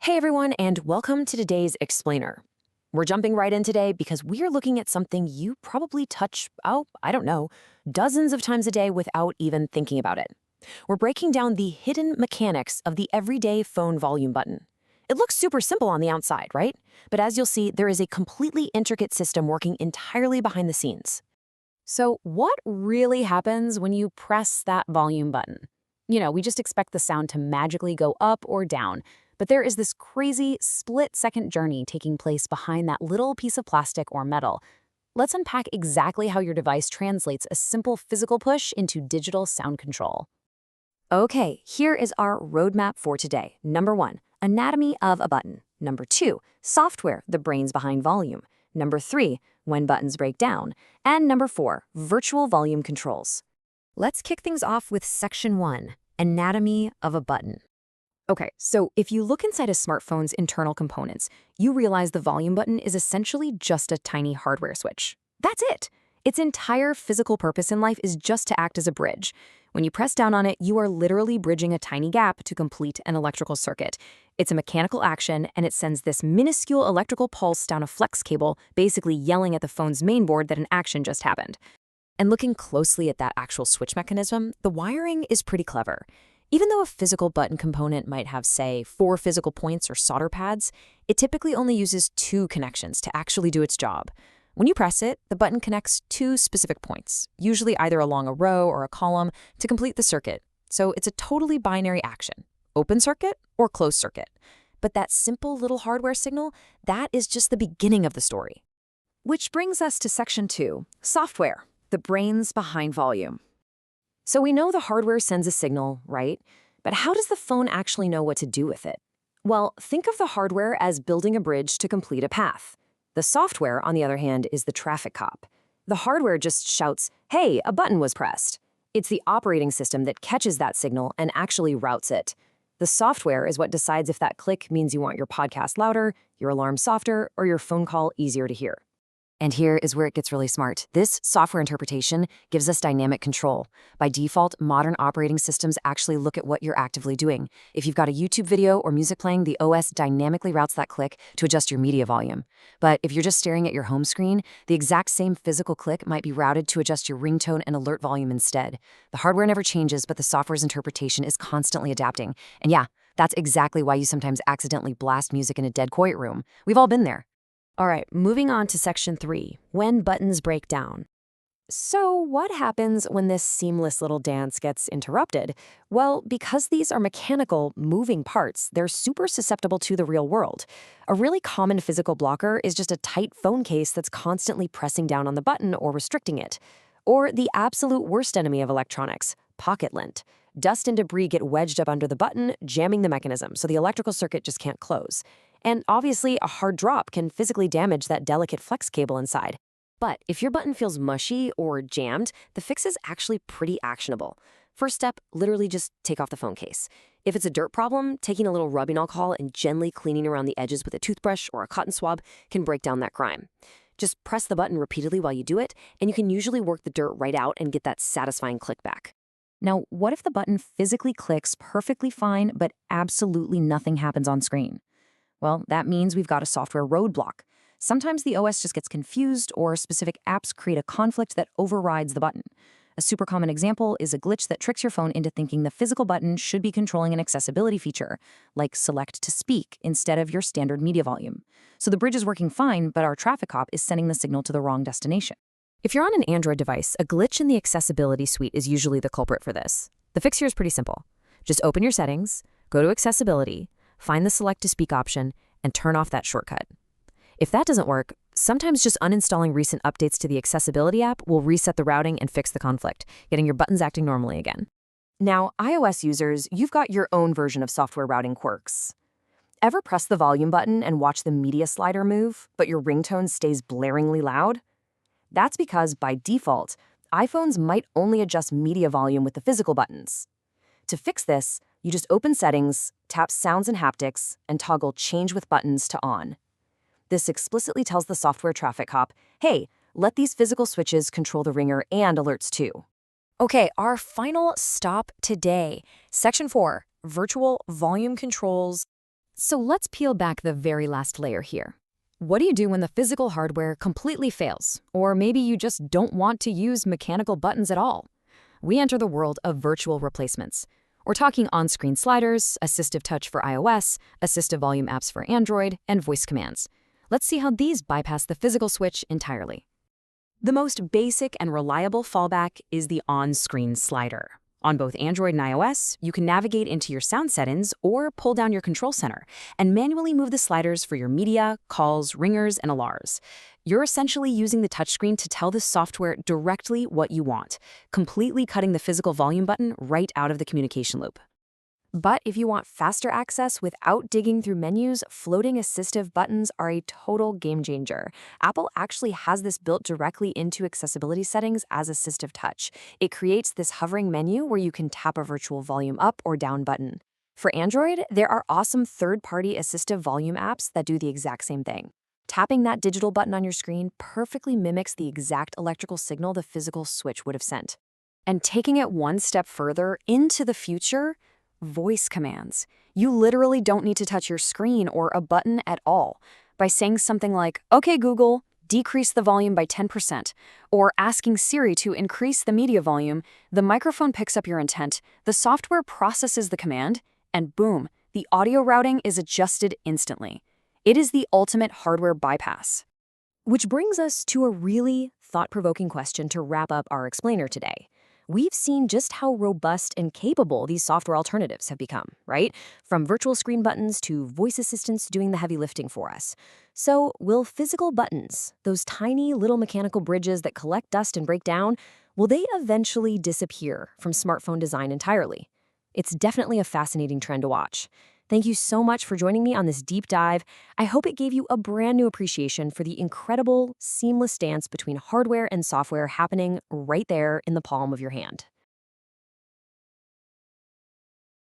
Hey everyone, and welcome to today's Explainer. We're jumping right in today because we are looking at something you probably touch, I don't know, dozens of times a day without even thinking about it. We're breaking down the hidden mechanics of the everyday phone volume button. It looks super simple on the outside, right? But as you'll see, there is a completely intricate system working entirely behind the scenes. So what really happens when you press that volume button? We just expect the sound to magically go up or down. But there is this crazy split-second journey taking place behind that little piece of plastic or metal. Let's unpack exactly how your device translates a simple physical push into digital sound control. Okay, here is our roadmap for today. Number 1, anatomy of a button. Number 2, software, the brains behind volume. Number 3, when buttons break down. And number 4, virtual volume controls. Let's kick things off with section 1, anatomy of a button. Okay, so if you look inside a smartphone's internal components, you realize the volume button is essentially just a tiny hardware switch. That's it. Its entire physical purpose in life is just to act as a bridge. When you press down on it, you are literally bridging a tiny gap to complete an electrical circuit. It's a mechanical action, and it sends this minuscule electrical pulse down a flex cable, basically yelling at the phone's mainboard that an action just happened. And looking closely at that actual switch mechanism, the wiring is pretty clever. Even though a physical button component might have, say, 4 physical points or solder pads, it typically only uses 2 connections to actually do its job. When you press it, the button connects 2 specific points, usually either along a row or a column, to complete the circuit. So it's a totally binary action, open circuit or closed circuit. But that simple little hardware signal, that is just the beginning of the story. Which brings us to section 2, software, the brains behind volume. So we know the hardware sends a signal, right? But how does the phone actually know what to do with it? Well, think of the hardware as building a bridge to complete a path. The software, on the other hand, is the traffic cop. The hardware just shouts, "Hey, a button was pressed." It's the operating system that catches that signal and actually routes it. The software is what decides if that click means you want your podcast louder, your alarm softer, or your phone call easier to hear. And here is where it gets really smart. This software interpretation gives us dynamic control. By default, modern operating systems actually look at what you're actively doing. If you've got a YouTube video or music playing, the OS dynamically routes that click to adjust your media volume. But if you're just staring at your home screen, the exact same physical click might be routed to adjust your ringtone and alert volume instead. The hardware never changes, but the software's interpretation is constantly adapting. And yeah, that's exactly why you sometimes accidentally blast music in a dead quiet room. We've all been there. All right, moving on to section 3, when buttons break down. So what happens when this seamless little dance gets interrupted? Well, because these are mechanical, moving parts, they're super susceptible to the real world. A really common physical blocker is just a tight phone case that's constantly pressing down on the button or restricting it. Or the absolute worst enemy of electronics, pocket lint. Dust and debris get wedged up under the button, jamming the mechanism, so the electrical circuit just can't close. And obviously, a hard drop can physically damage that delicate flex cable inside. But if your button feels mushy or jammed, the fix is actually pretty actionable. First step, literally just take off the phone case. If it's a dirt problem, taking a little rubbing alcohol and gently cleaning around the edges with a toothbrush or a cotton swab can break down that grime. Just press the button repeatedly while you do it, and you can usually work the dirt right out and get that satisfying click back. Now, what if the button physically clicks perfectly fine, but absolutely nothing happens on screen? Well, that means we've got a software roadblock. Sometimes the OS just gets confused or specific apps create a conflict that overrides the button. A super common example is a glitch that tricks your phone into thinking the physical button should be controlling an accessibility feature, like select to speak instead of your standard media volume. So the bridge is working fine, but our traffic cop is sending the signal to the wrong destination. If you're on an Android device, a glitch in the accessibility suite is usually the culprit for this. The fix here is pretty simple. Just open your settings, go to accessibility, find the select to speak option, and turn off that shortcut. If that doesn't work, sometimes just uninstalling recent updates to the accessibility app will reset the routing and fix the conflict, getting your buttons acting normally again. Now, iOS users, you've got your own version of software routing quirks. Ever press the volume button and watch the media slider move, but your ringtone stays blaringly loud? That's because, by default, iPhones might only adjust media volume with the physical buttons. To fix this, you just open Settings, tap Sounds and Haptics, and toggle Change with Buttons to On. This explicitly tells the software traffic cop, hey, let these physical switches control the ringer and alerts too. Okay, our final stop today. Section 4, Virtual Volume Controls. So let's peel back the very last layer here. What do you do when the physical hardware completely fails? Or maybe you just don't want to use mechanical buttons at all? We enter the world of virtual replacements. We're talking on-screen sliders, AssistiveTouch for iOS, assistive volume apps for Android, and voice commands. Let's see how these bypass the physical switch entirely. The most basic and reliable fallback is the on-screen slider. On both Android and iOS, you can navigate into your sound settings or pull down your control center and manually move the sliders for your media, calls, ringers, and alarms. You're essentially using the touchscreen to tell the software directly what you want, completely cutting the physical volume button right out of the communication loop. But if you want faster access without digging through menus, floating assistive buttons are a total game changer. Apple actually has this built directly into accessibility settings as AssistiveTouch. It creates this hovering menu where you can tap a virtual volume up or down button. For Android, there are awesome third-party assistive volume apps that do the exact same thing. Tapping that digital button on your screen perfectly mimics the exact electrical signal the physical switch would have sent. And taking it one step further into the future, voice commands. You literally don't need to touch your screen or a button at all. By saying something like, "Okay, Google, decrease the volume by 10%, or asking Siri to increase the media volume, the microphone picks up your intent, the software processes the command, and boom, the audio routing is adjusted instantly. It is the ultimate hardware bypass. Which brings us to a really thought-provoking question to wrap up our explainer today. We've seen just how robust and capable these software alternatives have become, right? From virtual screen buttons to voice assistants doing the heavy lifting for us. So will physical buttons, those tiny little mechanical bridges that collect dust and break down, will they eventually disappear from smartphone design entirely? It's definitely a fascinating trend to watch. Thank you so much for joining me on this deep dive. I hope it gave you a brand new appreciation for the incredible, seamless dance between hardware and software happening right there in the palm of your hand.